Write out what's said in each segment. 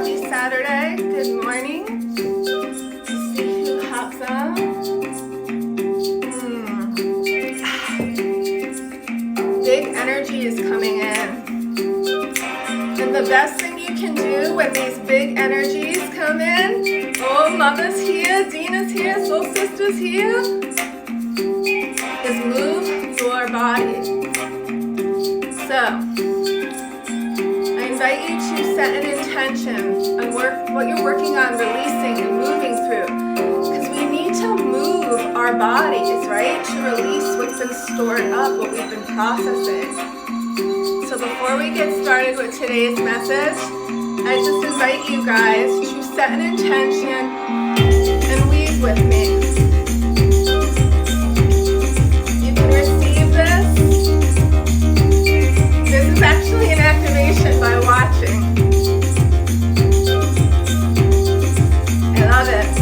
Happy Saturday. Good morning. Let's see who hops up. Big energy is coming in. And the best thing you can do when these big energies come in, oh, Mama's here, Dina's here, Soul Sister's here, is move your body. So, I invite you to set an intention and work what you're working on releasing and moving through. Because we need to move our bodies, right? To release what's been stored up, what we've been processing. So before we get started with today's message, I just invite you guys to set an intention and weave with me. You can receive this. This is actually an activation by watching. I love it.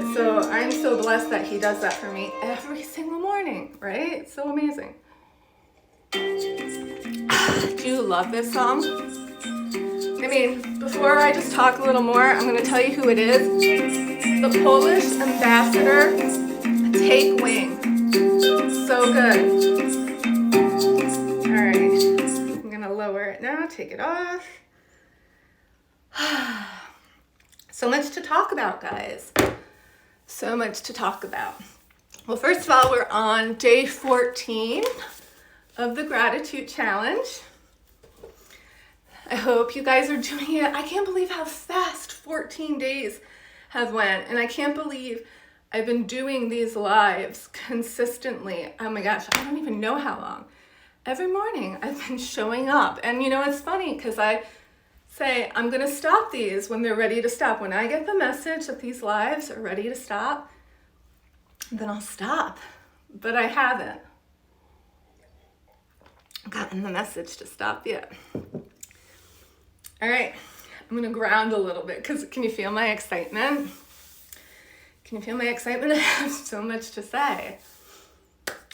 So I'm so blessed that he does that for me every single morning, right? It's so amazing. Do you love this song? I mean, before I just talk a little more, I'm going to tell you who it is. The Polish ambassador, Take Wing. So good. All right, I'm going to lower it now, take it off. So much to talk about, guys. So much to talk about. Well, first of all, we're on day 14 of the gratitude challenge. I hope you guys are doing it. I can't believe how fast 14 days have went, and I can't believe I've been doing these lives consistently. Oh my gosh, I don't even know how long. Every morning I've been showing up. And you know, it's funny because I say I'm gonna stop these when they're ready to stop. When I get the message that these lives are ready to stop, then I'll stop. But I haven't gotten the message to stop yet. All right, I'm gonna ground a little bit because can you feel my excitement? Can you feel my excitement? I have so much to say.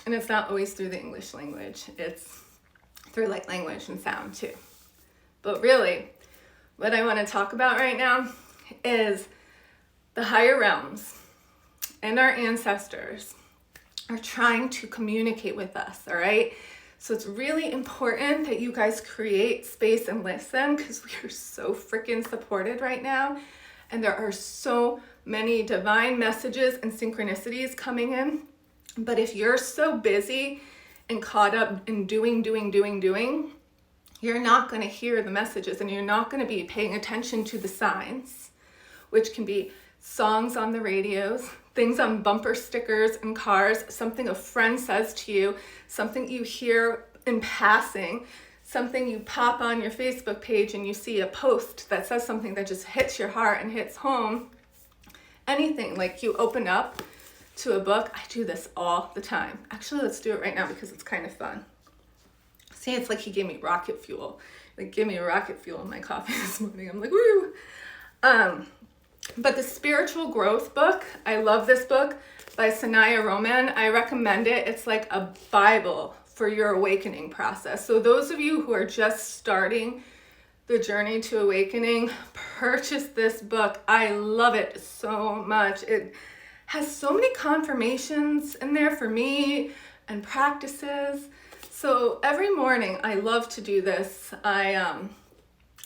And it's not always through the English language. It's through like language and sound too. But really, what I want to talk about right now is the higher realms and our ancestors are trying to communicate with us, all right? So it's really important that you guys create space and listen because we are so freaking supported right now. And there are so many divine messages and synchronicities coming in. But if you're so busy and caught up in doing, you're not going to hear the messages and you're not going to be paying attention to the signs, which can be songs on the radios, things on bumper stickers in cars, something a friend says to you, something you hear in passing, something you pop on your Facebook page and you see a post that says something that just hits your heart and hits home. Anything, like you open up to a book. I do this all the time. Actually, let's do it right now because it's kind of fun. See, it's like he gave me rocket fuel. Like, give me rocket fuel in my coffee this morning. I'm like, woo! But the Spiritual Growth book, I love this book by Sanaya Roman. I recommend it. It's like a Bible for your awakening process. So those of you who are just starting the journey to awakening, purchase this book. I love it so much. It has so many confirmations in there for me and practices. So every morning I love to do this. I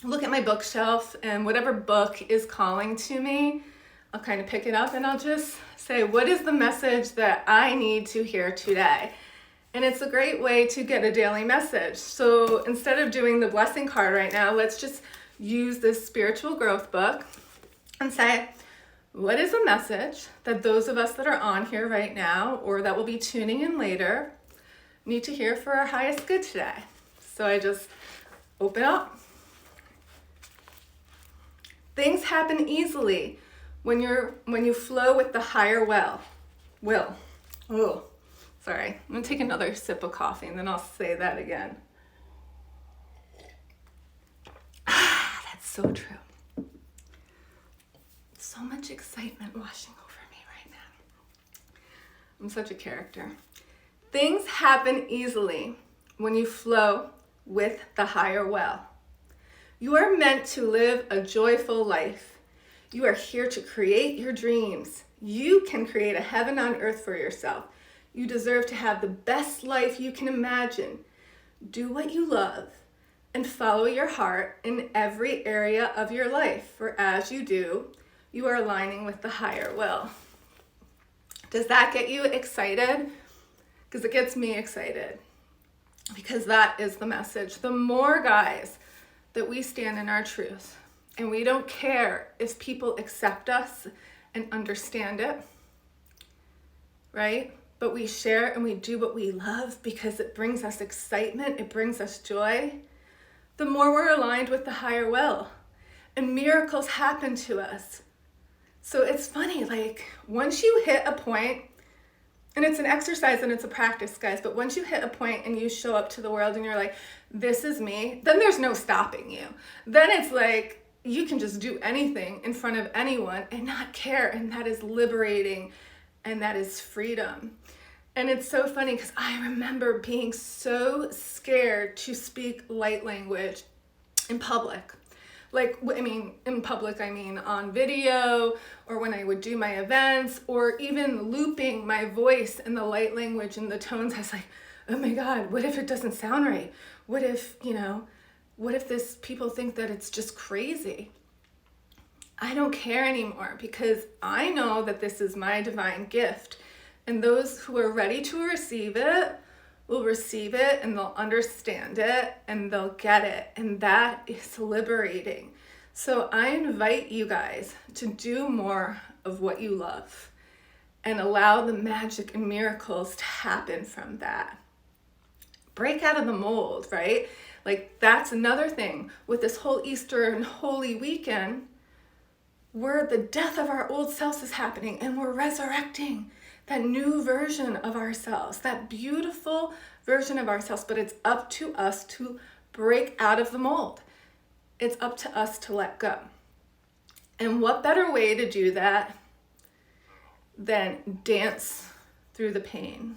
look at my bookshelf and whatever book is calling to me, I'll kind of pick it up and I'll just say, what is the message that I need to hear today? And it's a great way to get a daily message. So instead of doing the blessing card right now, let's just use this Spiritual Growth book and say, what is a message that those of us that are on here right now or that will be tuning in later need to hear for our highest good today? So I just open up. Things happen easily when you flow with the higher will. Oh, sorry. I'm gonna take another sip of coffee and then I'll say that again. That's so true. So much excitement washing over me right now. I'm such a character. Things happen easily when you flow with the higher well. You are meant to live a joyful life. You are here to create your dreams. You can create a heaven on earth for yourself. You deserve to have the best life you can imagine. Do what you love and follow your heart in every area of your life. For as you do, you are aligning with the higher will. Does that get you excited? Because it gets me excited. Because that is the message. The more, guys, that we stand in our truth and we don't care if people accept us and understand it, right? But we share and we do what we love because it brings us excitement, it brings us joy, the more we're aligned with the higher will. And miracles happen to us. So it's funny, like once you hit a point, and it's an exercise and it's a practice, guys, but once you hit a point and you show up to the world and you're like, this is me, then there's no stopping you. Then it's like, you can just do anything in front of anyone and not care. And that is liberating and that is freedom. And it's so funny because I remember being so scared to speak light language in public. Like, I mean, in public, I mean on video or when I would do my events or even looping my voice in the light language and the tones. I was like, oh my God, what if it doesn't sound right? What if, what if people think that it's just crazy? I don't care anymore because I know that this is my divine gift. And those who are ready to receive it will receive it and they'll understand it and they'll get it. And that is liberating. So I invite you guys to do more of what you love and allow the magic and miracles to happen from that. Break out of the mold, right? Like that's another thing with this whole Easter and Holy Weekend, where the death of our old selves is happening and we're resurrecting that new version of ourselves, that beautiful version of ourselves, but it's up to us to break out of the mold. It's up to us to let go. And what better way to do that than dance through the pain,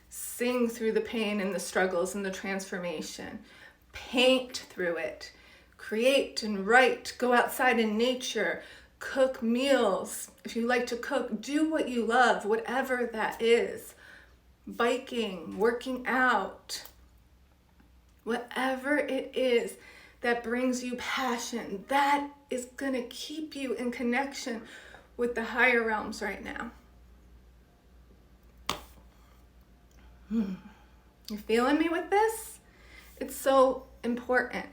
sing through the pain and the struggles and the transformation, paint through it, create and write, go outside in nature, cook meals. If you like to cook, do what you love, whatever that is. Biking, working out, whatever it is that brings you passion, that is going to keep you in connection with the higher realms right now. You feeling me with this? It's so important.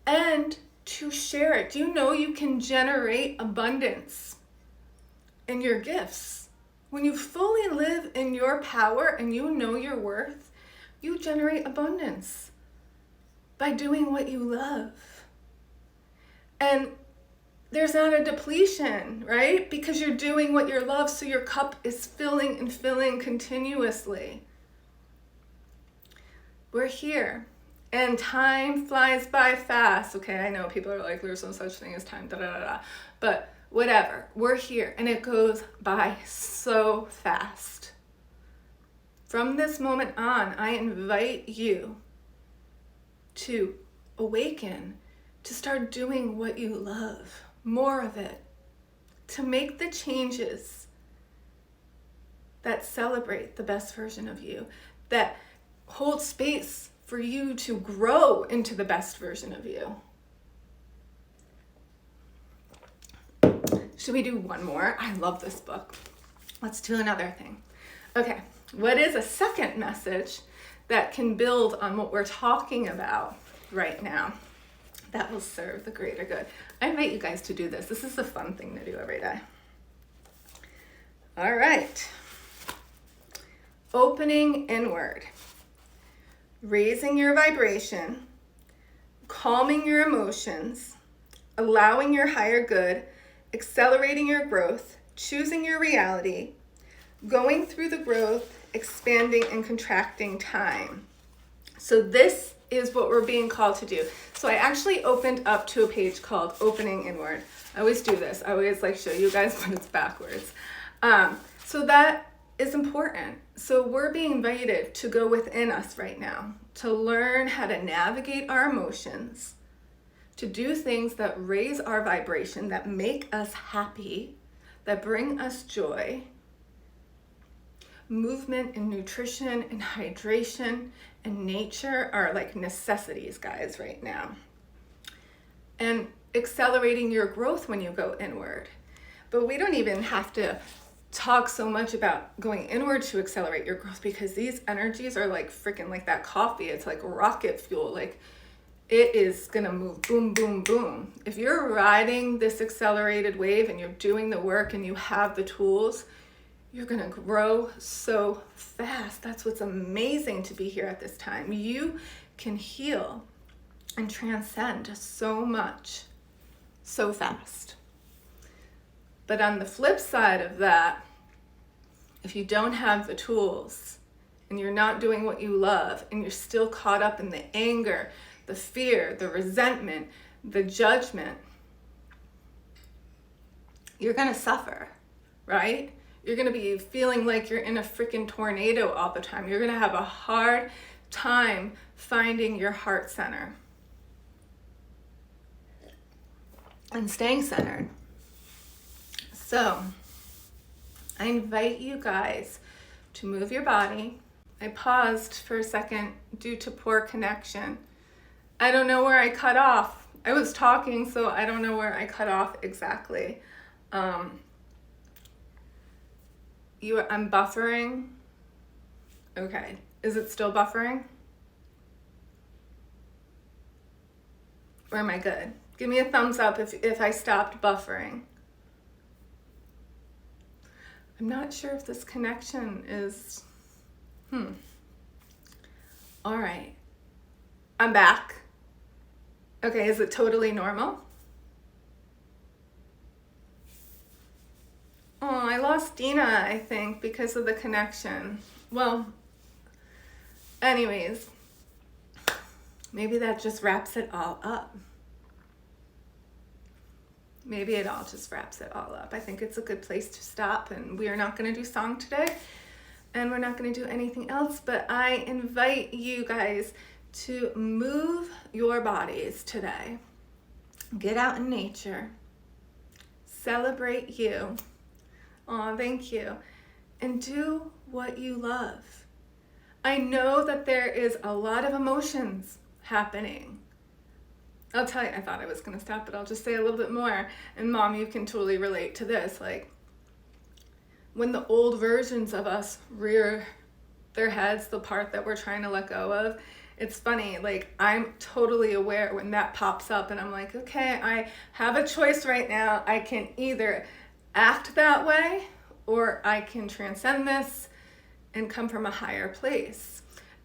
And to share it. Do you know you can generate abundance in your gifts? When you fully live in your power and you know your worth, you generate abundance by doing what you love. And there's not a depletion, right? Because you're doing what you love, so your cup is filling and filling continuously. We're here. And time flies by fast. Okay, I know people are like, there's no such thing as time, but whatever. We're here and it goes by so fast. From this moment on, I invite you to awaken, to start doing what you love, more of it, to make the changes that celebrate the best version of you, that hold space for you to grow into the best version of you. Should we do one more? I love this book. Let's do another thing. Okay, what is a second message that can build on what we're talking about right now that will serve the greater good? I invite you guys to do this. This is a fun thing to do every day. All right. Opening inward. Raising your vibration, calming your emotions, allowing your higher good, accelerating your growth, choosing your reality, going through the growth, expanding and contracting time. So this is what we're being called to do. So I actually opened up to a page called Opening Inward. I always do this. I always like show you guys when it's backwards. So that is important. So we're being invited to go within us right now, to learn how to navigate our emotions, to do things that raise our vibration, that make us happy, that bring us joy. Movement and nutrition and hydration and nature are like necessities, guys, right now. And accelerating your growth when you go inward. But we don't even have to talk so much about going inward to accelerate your growth, because these energies are like freaking like that coffee. It's like rocket fuel. Like it is gonna move boom, boom, boom. If you're riding this accelerated wave and you're doing the work and you have the tools, you're gonna grow so fast. That's what's amazing to be here at this time. You can heal and transcend so much so fast. But on the flip side of that, if you don't have the tools and you're not doing what you love and you're still caught up in the anger, the fear, the resentment, the judgment, you're gonna suffer, right? You're gonna be feeling like you're in a freaking tornado all the time. You're gonna have a hard time finding your heart center and staying centered. So I invite you guys to move your body. I paused for a second due to poor connection. I don't know where I cut off. I was talking, so I don't know where I cut off exactly. I'm buffering. Okay, is it still buffering? Or am I good? Give me a thumbs up if I stopped buffering. I'm not sure if this connection is, All right, I'm back. Okay, is it totally normal? Oh, I lost Dina, I think, because of the connection. Well, anyways, maybe that just wraps it all up. Maybe it all just wraps it all up. I think it's a good place to stop, and we are not going to do song today, and we're not going to do anything else, but I invite you guys to move your bodies today. Get out in nature. Celebrate you. Oh, thank you. And do what you love. I know that there is a lot of emotions happening. I'll tell you, I thought I was going to stop, but I'll just say a little bit more. And Mom, you can totally relate to this. Like, when the old versions of us rear their heads, the part that we're trying to let go of, it's funny, like, I'm totally aware when that pops up and I'm like, okay, I have a choice right now. I can either act that way or I can transcend this and come from a higher place.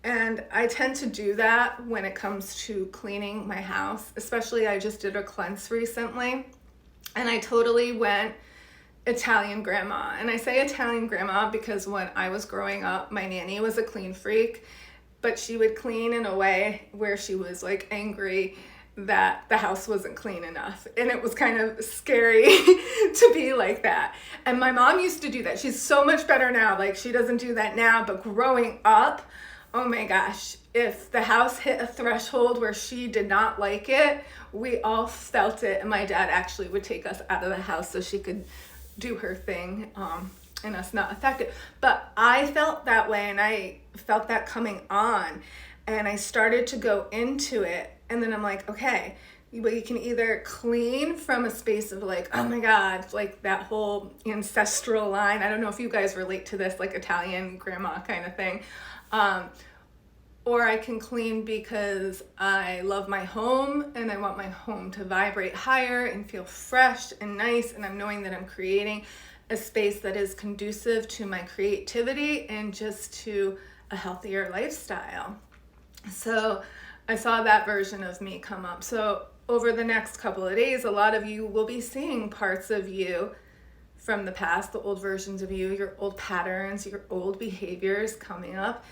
And I tend to do that when it comes to cleaning my house. Especially, I just did a cleanse recently and I totally went Italian grandma. And I say Italian grandma because when I was growing up, my nanny was a clean freak, but she would clean in a way where she was like angry that the house wasn't clean enough. And it was kind of scary to be like that. And my mom used to do that. She's so much better now. Like, she doesn't do that now, but growing up, oh my gosh, if the house hit a threshold where she did not like it, we all felt it. And my dad actually would take us out of the house so she could do her thing and us not affected. But I felt that way, and I felt that coming on, and I started to go into it. And then I'm like, okay, but you can either clean from a space of like, oh my God, like that whole ancestral line. I don't know if you guys relate to this, like Italian grandma kind of thing. Or I can clean because I love my home and I want my home to vibrate higher and feel fresh and nice. And I'm knowing that I'm creating a space that is conducive to my creativity and just to a healthier lifestyle. So I saw that version of me come up. So over the next couple of days, a lot of you will be seeing parts of you from the past, the old versions of you, your old patterns, your old behaviors coming up,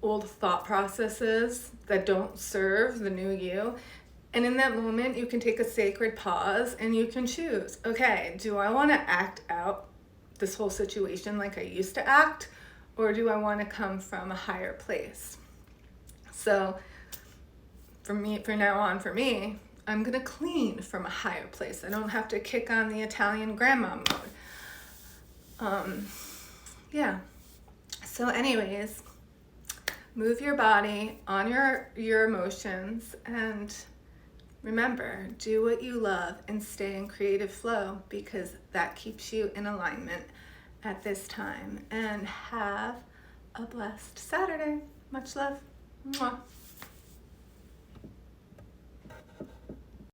old thought processes that don't serve the new you. And in that moment, you can take a sacred pause and you can choose, okay, do I want to act out this whole situation like I used to act, or do I want to come from a higher place? So for now on, I'm going to clean from a higher place. I don't have to kick on the Italian grandma mode. Yeah. So anyways, move your body, honor your emotions, and remember, do what you love and stay in creative flow, because that keeps you in alignment at this time. And have a blessed Saturday. Much love. Mwah.